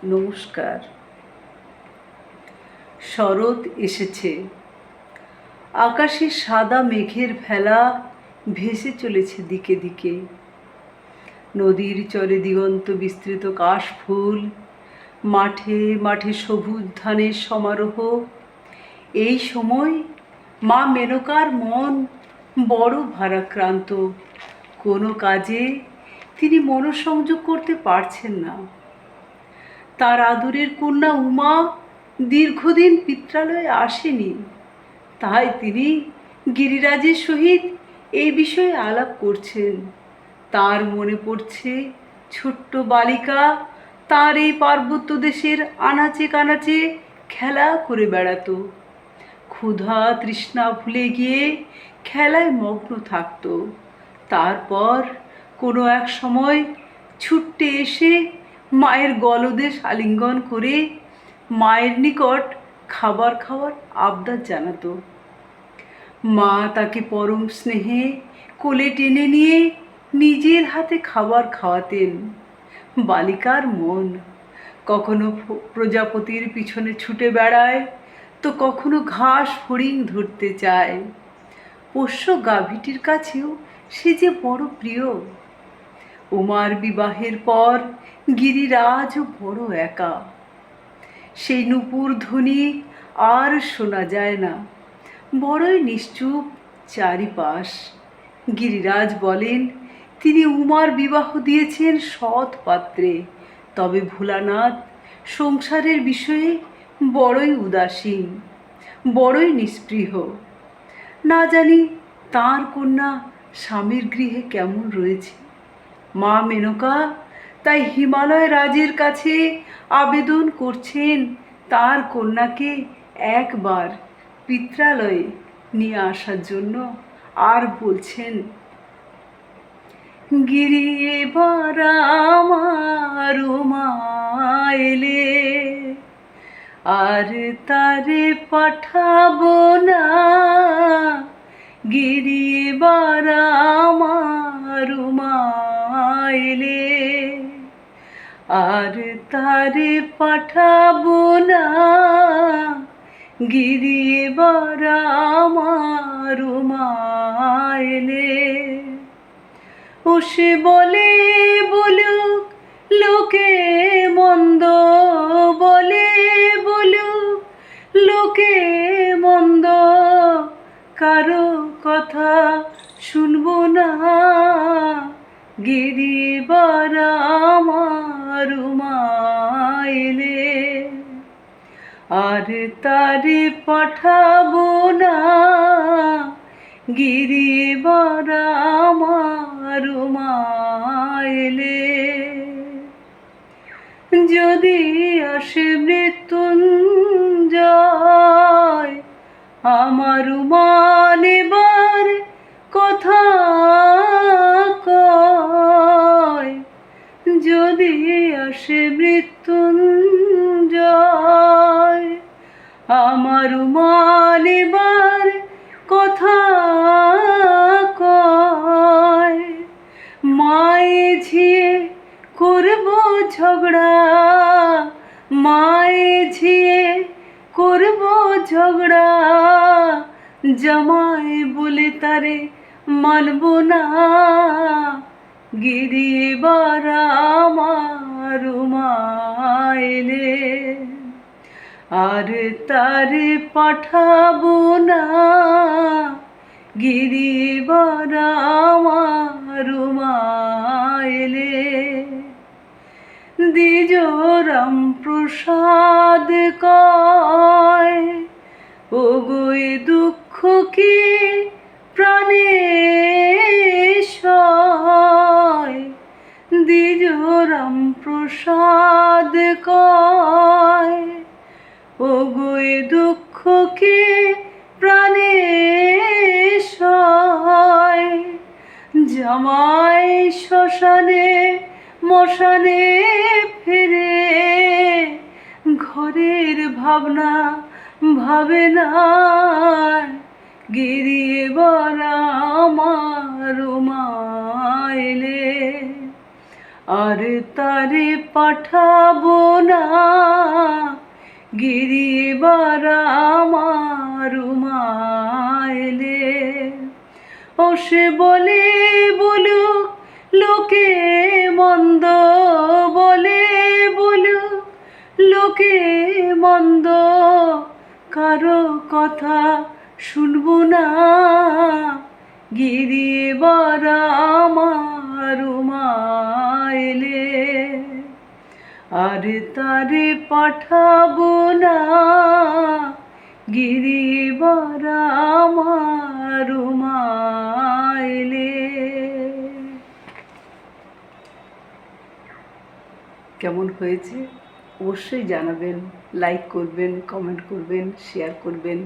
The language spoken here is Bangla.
নমস্কার। শরৎ এসেছে। আকাশে সাদা মেঘের ভেলা ভেসে চলেছে দিকে দিকে। নদীর চরে দিগন্ত বিস্তৃত কাশফুল, মাঠে মাঠে সবুজ ধানের সমারোহ। এই সময় মা মেনকার মন বড় ভারাক্রান্ত। কোনো কাজে তিনি মনোসংযোগ করতে পারছেন না। তার আদরের কন্যা উমা দীর্ঘদিন পিত্রালয়ে আসেনি, তাই তিনি গিরিরাজের সহিত এই বিষয়ে আলাপ করছেন। তার মনে পড়ছে ছোট্ট বালিকা তার এই পার্বত্য দেশের আনাচে কানাচে খেলা করে বেড়াতো, ক্ষুধা তৃষ্ণা ভুলে গিয়ে খেলায় মগ্ন থাকত। তারপর কোনো এক সময় ছুট্টে এসে মায়ের গলদেশ আলিঙ্গন করে মায়ের নিকট খাবার খাওয়ার আবদার জানাতো। মা তাকে পরম স্নেহে কোলে টেনে নিয়ে নিজের হাতে খাবার খাওয়াতেন। বালিকার মন কখনো প্রজাপতির পিছনে ছুটে বেড়ায়, তো কখনো ঘাস ফড়িং ধরতে চায়। পোষ্য গাভীটির কাছেও সে যে বড় প্রিয়। উমার বিবাহের পর গিরিরাজও বড় একা। সেই নূপুর ধ্বনি আর শোনা যায় না, বড়ই নিশ্চুপ চারিপাশ। গিরিরাজ বলেন তিনি উমার বিবাহ দিয়েছেন সৎ পাত্রে, তবে ভোলানাথ সংসারের বিষয়ে বড়ই উদাসীন, বড়ই নিস্পৃহ। না জানি তাঁর কন্যা স্বামীর গৃহে কেমন রয়েছে। মা মেনকা তাই হিমালয় রাজের কাছে আবেদন করছেন তার কন্যাকে একবার পিত্রালয়ে নিয়ে আসার জন্য। আর বলছেন, গিরি এবার আমার উমা এলে, আর তারে পাঠাবো না। গিরি এবার আমার উমা এলে, আর তারে পাঠাবো না। গিরি এবার আমার উমা এলে। ও সে বলে বলুক লোকে মন্দ, বলে বলুক লোকে মন্দ, কারো কথা শুনবো না। গিরি এবার আমার উমা এলে, আর তারে পাঠাবো না। গিরি এবার আমার উমা এলে, যদি আসে মৃত্যুঞ্জয় আমার উমা নেবার কথা কয়। যদি আসে মৃত্যুঞ্জয় আমার উমা নেবার কথা কয়। মায়ে ঝিয়ে করব ঝগড়া, মায়ে ঝিয়ে করব ঝগড়া। জামাই বলে তারে মানব না। গিরি এবার আমার উমা এলে, আর তারে পাঠাবো না। গিরি এবার আমার উমা এলে, দ্বিজ রাম প্রসাদ কয়, ও গো এ দুঃখ কি প্রাণে সয়। দ্বিজ রাম প্রসাদ কয়, ও গো এ দুঃখ কি প্রাণে সয়। জামাই শ্মশানে মশানে ফেরে, ঘরের ভাবনা ভাবে না। গিরি এবার আমার উমা এলে, আর তারে পাঠাবো না গিরিবার আমার মাইলে। ও সে বলে বলুক লোকে মন্দ, বলে বলুক লোকে মন্দ, কারো কথা শুনবো না গিরিবার আমার মাইলে। আর তারে পাঠাবো না গিরিবার আমার মাইলে। কেমন হয়েছে অবশ্যই জানাবেন, লাইক করবেন, কমেন্ট করবেন, শেয়ার করবেন।